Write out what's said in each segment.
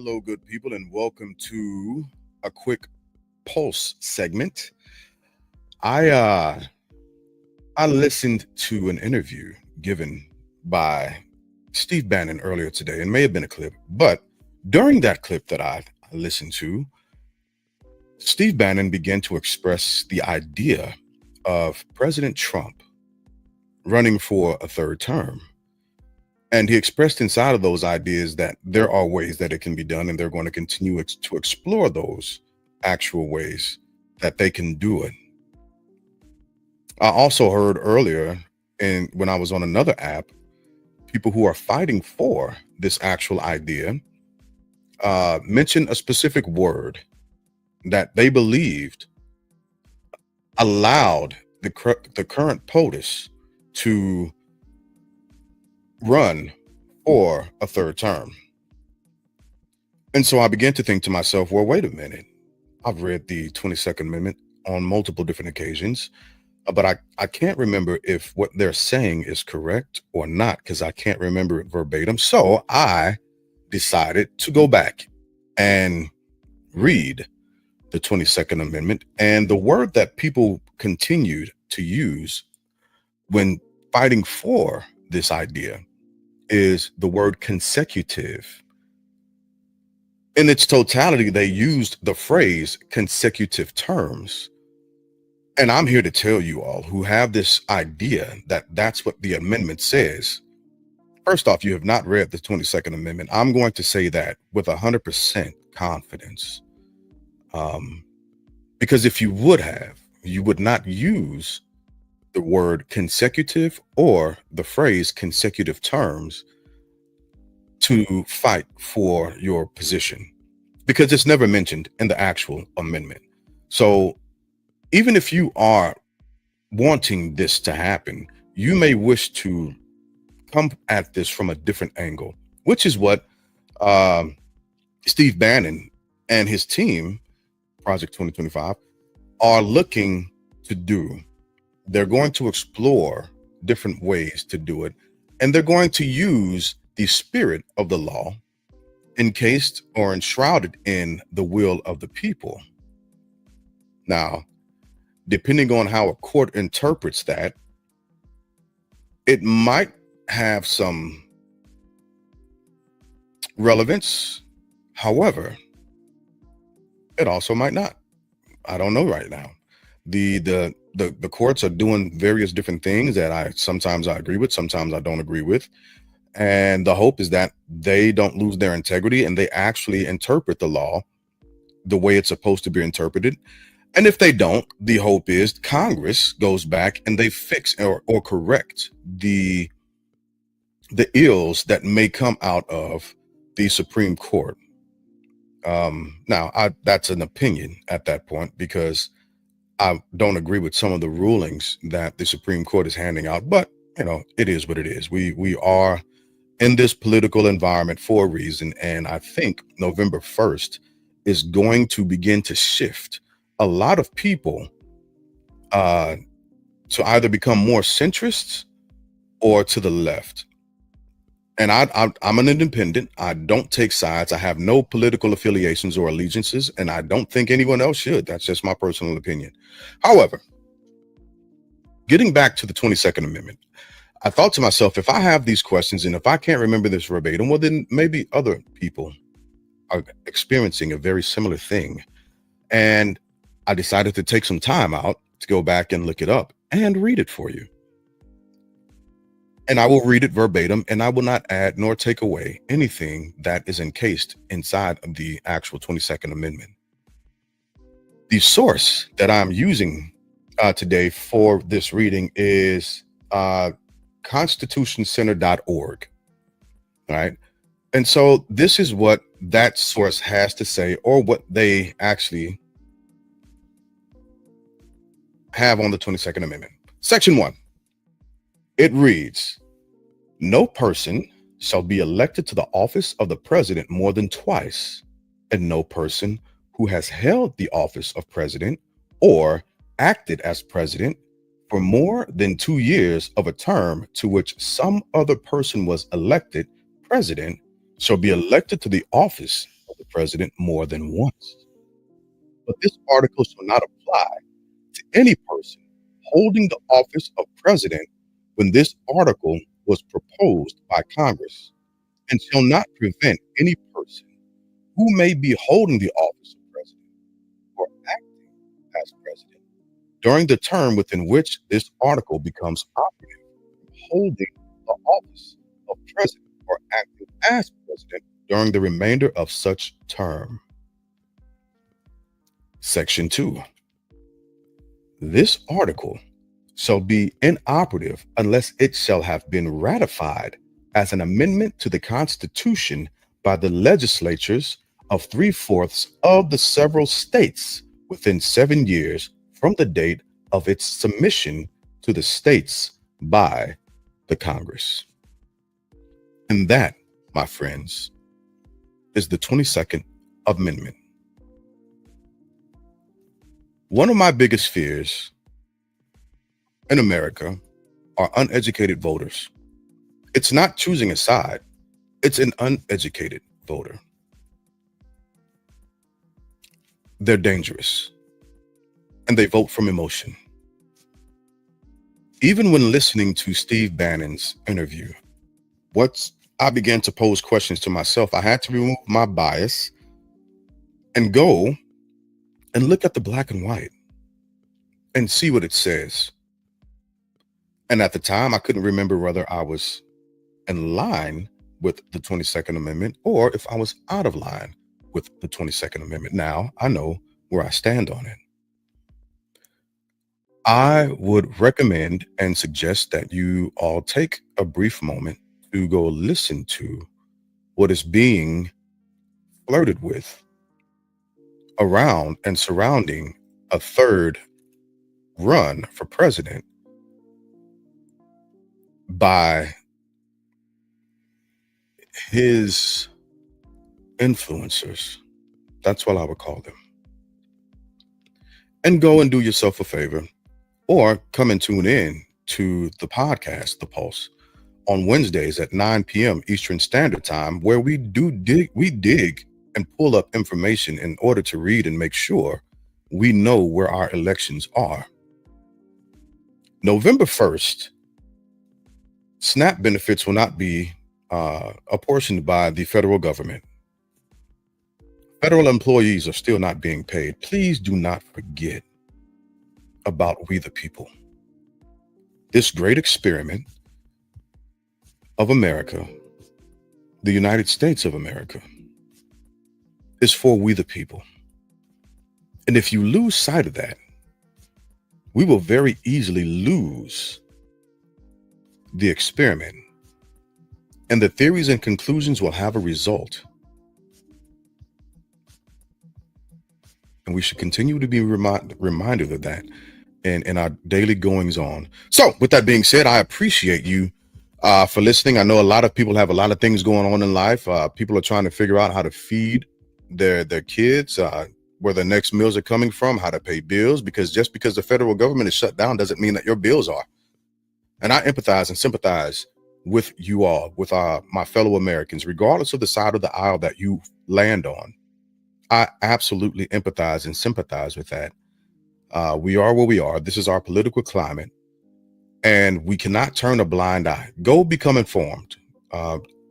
Hello, good people, and welcome to a quick pulse segment. I uh I listened to an interview given by Steve Bannon earlier today, and may have been a clip, but during that clip that I listened to, Steve Bannon began to express the idea of President Trump running for a third term. And he expressed inside of those ideas that there are ways that it can be done, and they're going to continue to explore those actual ways that they can do it. I also heard earlier, and when I was on another app, people who are fighting for this actual idea mention a specific word that they believed allowed the current POTUS to run for a third term. And so I began to think to myself, well, wait a minute. I've read the 22nd Amendment on multiple different occasions, but I can't remember if what they're saying is correct or not because I can't remember it verbatim. So I decided to go back and read the 22nd Amendment. And the word that people continued to use when fighting for this idea is the word consecutive. In its totality, they used the phrase consecutive terms. And I'm here to tell you all who have this idea that that's what the amendment says. First off, you have not read the 22nd Amendment. I'm going to say that with 100% confidence. Because if you would have, you would not use the word consecutive or the phrase consecutive terms to fight for your position, because it's never mentioned in the actual amendment. So even if you are wanting this to happen, you may wish to come at this from a different angle, which is what Steve Bannon and his team, Project 2025, are looking to do. They're going to explore different ways to do it, and they're going to use the spirit of the law encased or enshrouded in the will of the people. Now, depending on how a court interprets that, it might have some relevance. However, it also might not. I don't know right now. The courts are doing various different things that sometimes I agree with, sometimes I don't agree with. And the hope is that they don't lose their integrity and they actually interpret the law the way it's supposed to be interpreted. And if they don't, the hope is Congress goes back and they fix or correct the ills that may come out of the Supreme Court. Now, that's an opinion at that point because I don't agree with some of the rulings that the Supreme Court is handing out, but it is what it is. We are in this political environment for a reason, and I think November 1st is going to begin to shift a lot of people to either become more centrists or to the left. And I'm an independent. I don't take sides. I have no political affiliations or allegiances, and I don't think anyone else should. That's just my personal opinion. However, getting back to the 22nd Amendment, I thought to myself, if I have these questions and if I can't remember this verbatim, well, then maybe other people are experiencing a very similar thing. And I decided to take some time out to go back and look it up and read it for you. And I will read it verbatim, and I will not add nor take away anything that is encased inside of the actual 22nd Amendment. The source that I'm using today for this reading is constitutioncenter.org. All right. And so this is what that source has to say, or what they actually have on the 22nd Amendment. Section 1. It reads, no person shall be elected to the office of the president more than twice, and no person who has held the office of president or acted as president for more than 2 years of a term to which some other person was elected president shall be elected to the office of president more than once. But this article shall not apply to any person holding the office of president when this article was proposed by Congress, and shall not prevent any person who may be holding the office of president or acting as president during the term within which this article becomes operative from holding the office of president or acting as president during the remainder of such term. Section 2. This article shall be inoperative unless it shall have been ratified as an amendment to the Constitution by the legislatures of 3/4 of the several states within 7 years from the date of its submission to the states by the Congress. And that, my friends, is the 22nd Amendment. One of my biggest fears in America are uneducated voters. It's not choosing a side, it's an uneducated voter. They're dangerous and they vote from emotion. Even when listening to Steve Bannon's interview, I began to pose questions to myself. I had to remove my bias and go and look at the black and white and see what it says. And at the time, I couldn't remember whether I was in line with the 22nd Amendment or if I was out of line with the 22nd Amendment. Now I know where I stand on it. I would recommend and suggest that you all take a brief moment to go listen to what is being flirted with around and surrounding a third run for president by his influencers. That's what I would call them. And go and do yourself a favor, or come and tune in to the podcast, The Pulse, on Wednesdays at 9 p.m. Eastern Standard Time, where we dig and pull up information in order to read and make sure we know where our elections are. November 1st, SNAP benefits will not be apportioned by the federal government. Federal employees are still not being paid. Please do not forget about we the people. This great experiment of America, the United States of America, is for we the people. And if you lose sight of that, we will very easily lose the experiment, and the theories and conclusions will have a result. And we should continue to be reminded of that in our daily goings on. So with that being said, I appreciate you for listening. I know a lot of people have a lot of things going on in life. People are trying to figure out how to feed their kids, where the next meals are coming from, how to pay bills, because just because the federal government is shut down doesn't mean that your bills are. And I empathize and sympathize with you all, with my fellow Americans, regardless of the side of the aisle that you land on. I absolutely empathize and sympathize with that. We are where we are. This is our political climate, and we cannot turn a blind eye. Go become informed.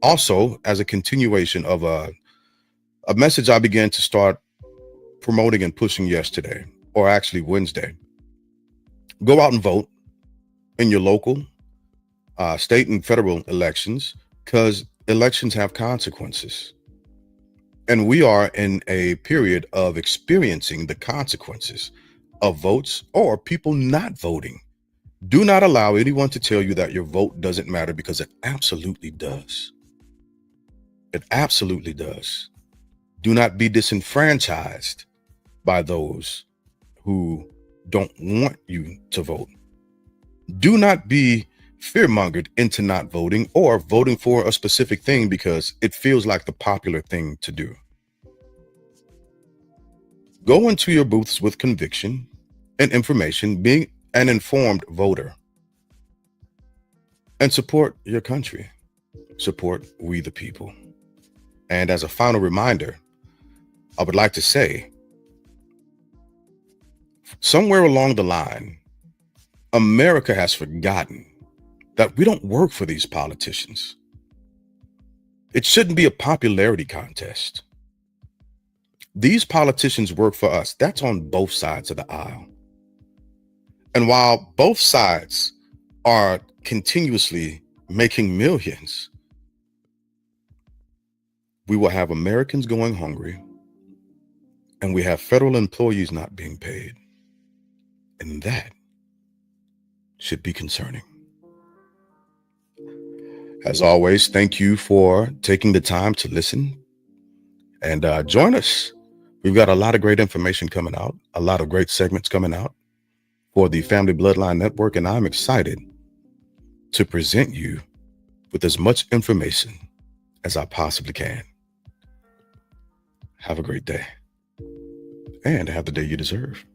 Also, as a continuation of a message I began to start promoting and pushing yesterday, or actually Wednesday. Go out and vote in your local, state and federal elections, because elections have consequences. And we are in a period of experiencing the consequences of votes or people not voting. Do not allow anyone to tell you that your vote doesn't matter, because it absolutely does. It absolutely does. Do not be disenfranchised by those who don't want you to vote. Do not be fear-mongered into not voting or voting for a specific thing because it feels like the popular thing to do. Go into your booths with conviction and information, being an informed voter, and support your country. Support we the people. And as a final reminder, I would like to say, somewhere along the line, America has forgotten that we don't work for these politicians. It shouldn't be a popularity contest. These politicians work for us. That's on both sides of the aisle. And while both sides are continuously making millions, we will have Americans going hungry, and we have federal employees not being paid. And that should be concerning. As always, thank you for taking the time to listen and join us. We've got a lot of great information coming out, a lot of great segments coming out for the Family Bloodline Network, and I'm excited to present you with as much information as I possibly can. Have a great day, and have the day you deserve.